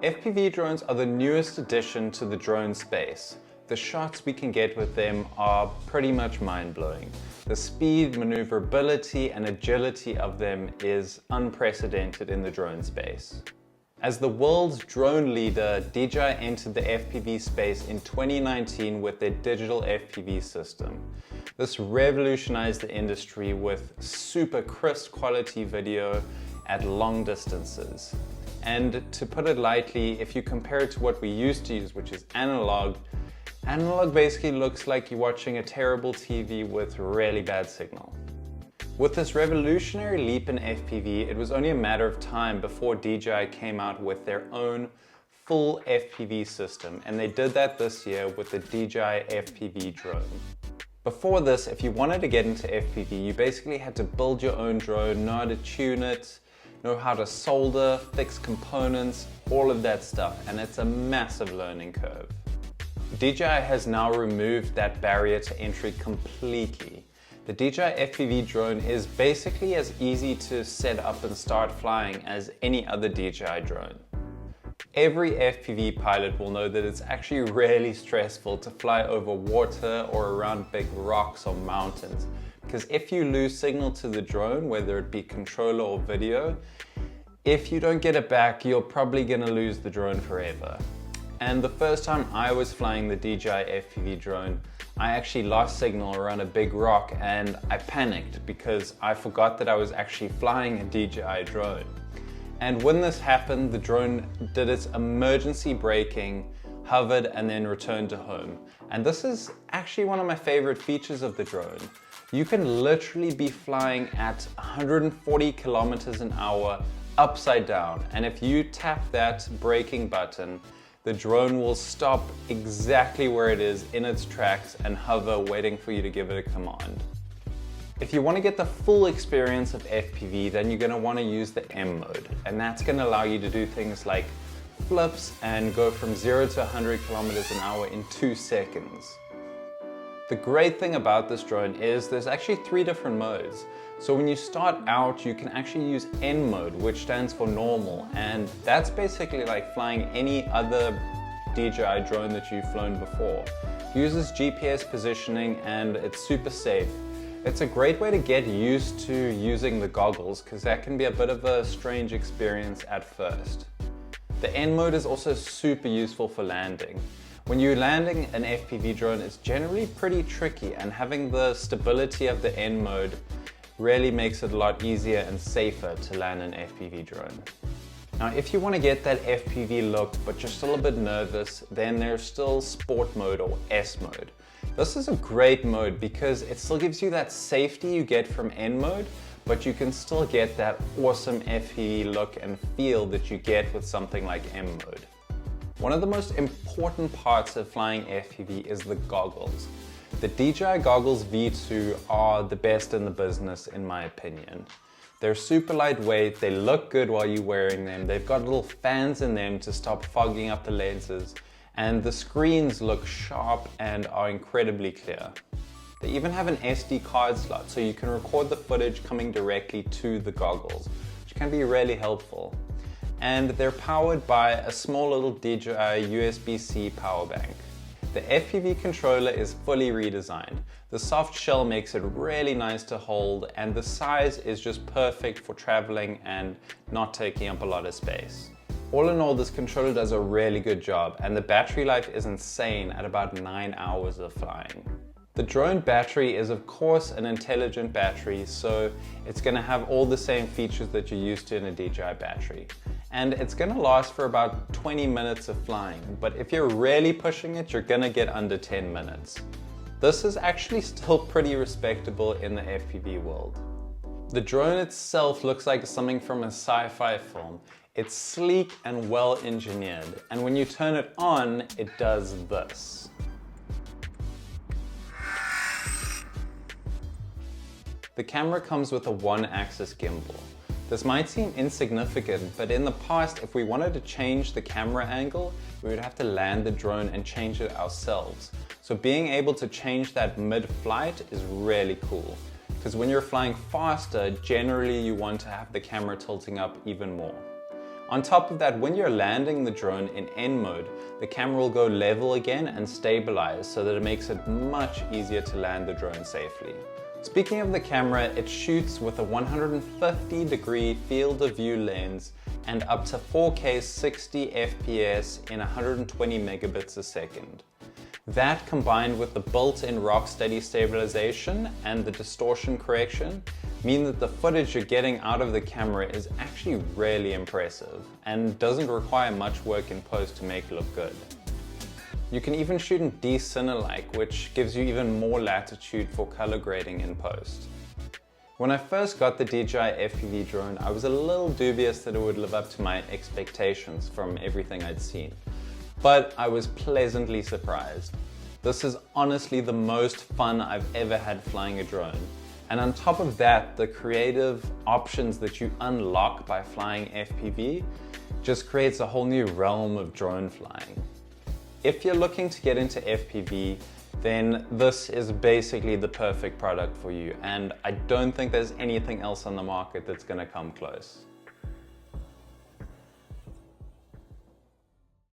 FPV drones are the newest addition to the drone space. The shots we can get with them are pretty much mind-blowing. The speed, maneuverability, and agility of them is unprecedented in the drone space. As the world's drone leader, DJI entered the FPV space in 2019 with their digital FPV system. This revolutionized the industry with super crisp quality video at long distances. And to put it lightly, if you compare it to what we used to use, which is analog basically looks like you're watching a terrible TV with really bad signal. With this revolutionary leap in FPV, it was only a matter of time before DJI came out with their own full FPV system, and they did that this year with the DJI FPV drone. Before this, if you wanted to get into FPV, you basically had to build your own drone, know how to tune it, know how to solder, fix components, all of that stuff, and it's a massive learning curve. DJI has now removed that barrier to entry completely. The DJI FPV drone is basically as easy to set up and start flying as any other DJI drone. Every FPV pilot will know that it's actually really stressful to fly over water or around big rocks or mountains, because if you lose signal to the drone, whether it be controller or video, if you don't get it back, you're probably going to lose the drone forever. And the first time I was flying the DJI FPV drone, I actually lost signal around a big rock and I panicked because I forgot that I was actually flying a DJI drone. And when this happened, the drone did its emergency braking, hovered, and then returned to home. And this is actually one of my favorite features of the drone. You can literally be flying at 140 kilometers an hour upside down. And if you tap that braking button, the drone will stop exactly where it is in its tracks and hover, waiting for you to give it a command. If you want to get the full experience of FPV, then you're going to want to use the M mode, and that's going to allow you to do things like flips and go from 0 to 100 kilometers an hour in 2 seconds. The great thing about this drone is there's actually 3 different modes. So when you start out, you can actually use N mode, which stands for normal, and that's basically like flying any other DJI drone that you've flown before. It uses GPS positioning and it's super safe. It's a great way to get used to using the goggles, because that can be a bit of a strange experience at first. The N mode is also super useful for landing. When you're landing an FPV drone, it's generally pretty tricky, and having the stability of the N mode really makes it a lot easier and safer to land an FPV drone. Now, if you want to get that FPV look, but you're still a bit nervous, then there's still Sport mode or S mode. This is a great mode because it still gives you that safety you get from N mode, but you can still get that awesome FPV look and feel that you get with something like M mode. One of the most important parts of flying FPV is the goggles. The DJI Goggles V2 are the best in the business, in my opinion. They're super lightweight, they look good while you're wearing them, they've got little fans in them to stop fogging up the lenses, and the screens look sharp and are incredibly clear. They even have an SD card slot, so you can record the footage coming directly to the goggles, which can be really helpful. And they're powered by a small little DJI USB-C power bank. The FPV controller is fully redesigned. The soft shell makes it really nice to hold, and the size is just perfect for traveling and not taking up a lot of space. All in all, this controller does a really good job, and the battery life is insane at about 9 hours of flying. The drone battery is of course an intelligent battery, so it's going to have all the same features that you're used to in a DJI battery. And it's going to last for about 20 minutes of flying, but if you're really pushing it, you're going to get under 10 minutes. This is actually still pretty respectable in the FPV world. The drone itself looks like something from a sci-fi film. It's sleek and well engineered, and when you turn it on, it does this. The camera comes with a 1-axis gimbal. This might seem insignificant, but in the past, if we wanted to change the camera angle, we would have to land the drone and change it ourselves. So being able to change that mid-flight is really cool, because when you're flying faster, generally you want to have the camera tilting up even more. On top of that, when you're landing the drone in N mode, the camera will go level again and stabilize so that it makes it much easier to land the drone safely. Speaking of the camera, it shoots with a 150-degree field of view lens and up to 4K 60 FPS in 120 megabits a second. That, combined with the built-in rock-steady stabilization and the distortion correction, mean that the footage you're getting out of the camera is actually really impressive and doesn't require much work in post to make it look good. You can even shoot in D-Cine-like, which gives you even more latitude for color grading in post. When I first got the DJI FPV drone, I was a little dubious that it would live up to my expectations from everything I'd seen. But I was pleasantly surprised. This is honestly the most fun I've ever had flying a drone. And on top of that, the creative options that you unlock by flying FPV just creates a whole new realm of drone flying. If you're looking to get into FPV, then this is basically the perfect product for you, and I don't think there's anything else on the market that's going to come close.